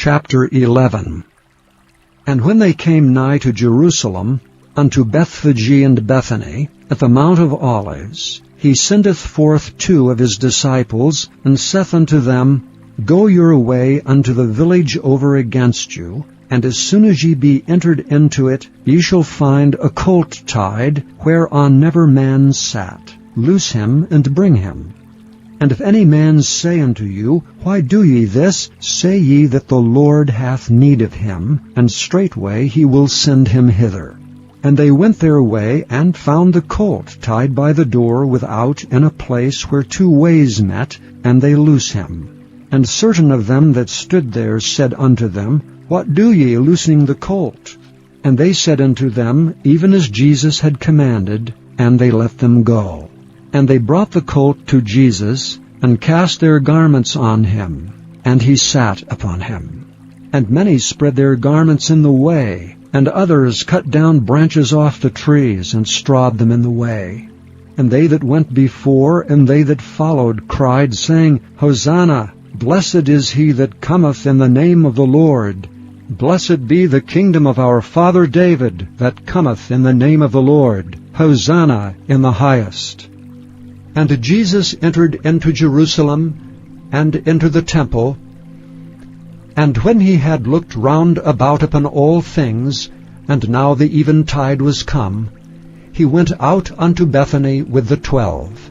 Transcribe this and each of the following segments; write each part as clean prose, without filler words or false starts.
Chapter 11. And when they came nigh to Jerusalem, unto Bethphage and Bethany, at the Mount of Olives, he sendeth forth 2 of his disciples, and saith unto them, Go your way unto the village over against you, and as soon as ye be entered into it, ye shall find a colt tied, whereon never man sat. Loose him, and bring him. And if any man say unto you, Why do ye this? Say ye that the Lord hath need of him, and straightway he will send him hither. And they went their way, and found the colt tied by the door without in a place where 2 ways met, and they loose him. And certain of them that stood there said unto them, What do ye, loosing the colt? And they said unto them, Even as Jesus had commanded, and they let them go. And they brought the colt to Jesus, and cast their garments on him, and he sat upon him. And many spread their garments in the way, and others cut down branches off the trees, and strawed them in the way. And they that went before, and they that followed, cried, saying, Hosanna! Blessed is he that cometh in the name of the Lord. Blessed be the kingdom of our father David, that cometh in the name of the Lord. Hosanna in the highest. And Jesus entered into Jerusalem, and into the temple. And when he had looked round about upon all things, and now the eventide was come, he went out unto Bethany with the 12.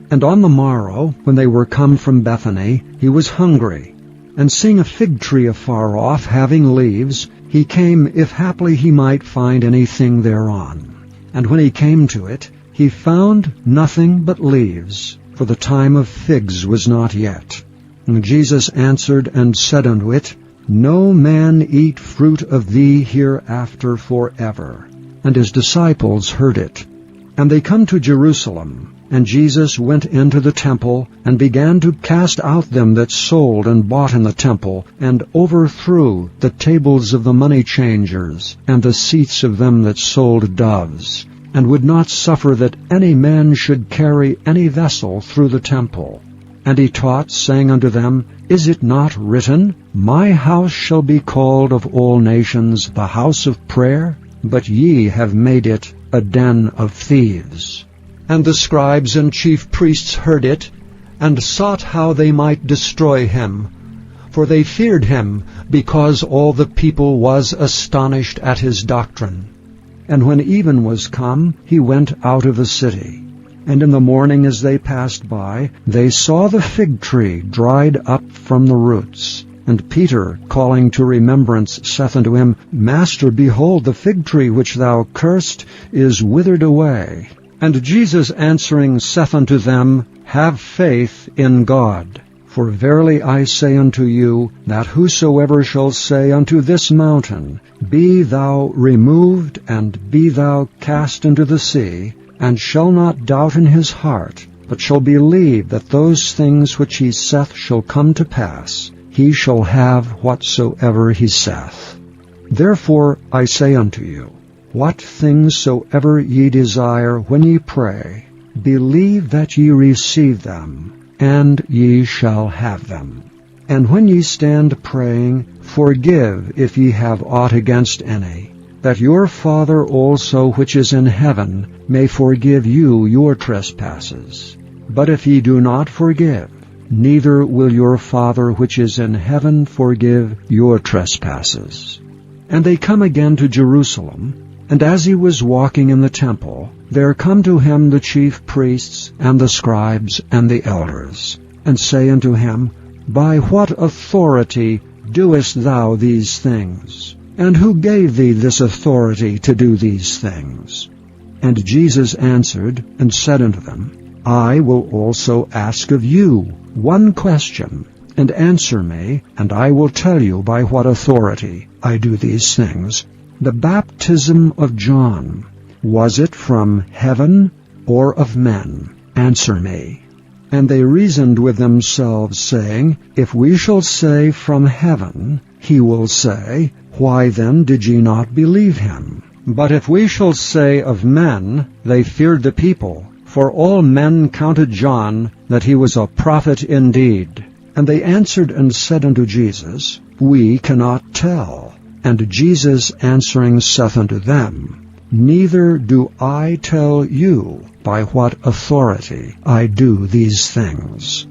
And on the morrow, when they were come from Bethany, he was hungry. And seeing a fig tree afar off, having leaves, he came, if haply he might find anything thereon. And when he came to it, he found nothing but leaves, for the time of figs was not yet. And Jesus answered and said unto it, No man eat fruit of thee hereafter forever. And his disciples heard it. And they come to Jerusalem, and Jesus went into the temple, and began to cast out them that sold and bought in the temple, and overthrew the tables of the money changers, and the seats of them that sold doves, and would not suffer that any man should carry any vessel through the temple. And he taught, saying unto them, Is it not written, My house shall be called of all nations the house of prayer? But ye have made it a den of thieves. And the scribes and chief priests heard it, and sought how they might destroy him. For they feared him, because all the people was astonished at his doctrine. And when even was come, he went out of the city. And in the morning as they passed by, they saw the fig tree dried up from the roots. And Peter, calling to remembrance, saith unto him, Master, behold, the fig tree which thou cursed is withered away. And Jesus answering saith unto them, Have faith in God. For verily I say unto you, that whosoever shall say unto this mountain, Be thou removed, and be thou cast into the sea, and shall not doubt in his heart, but shall believe that those things which he saith shall come to pass, he shall have whatsoever he saith. Therefore I say unto you, what things soever ye desire when ye pray, believe that ye receive them, and ye shall have them. And when ye stand praying, forgive if ye have aught against any, that your Father also which is in heaven may forgive you your trespasses. But if ye do not forgive, neither will your Father which is in heaven forgive your trespasses. And they come again to Jerusalem, and as he was walking in the temple, there come to him the chief priests, and the scribes, and the elders, and say unto him, By what authority doest thou these things? And who gave thee this authority to do these things? And Jesus answered and said unto them, I will also ask of you one question, and answer me, and I will tell you by what authority I do these things. The baptism of John, was it from heaven or of men? Answer me. And they reasoned with themselves, saying, If we shall say from heaven, he will say, Why then did ye not believe him? But if we shall say of men, they feared the people, for all men counted John that he was a prophet indeed. And they answered and said unto Jesus, We cannot tell. And Jesus answering saith unto them, Neither do I tell you by what authority I do these things.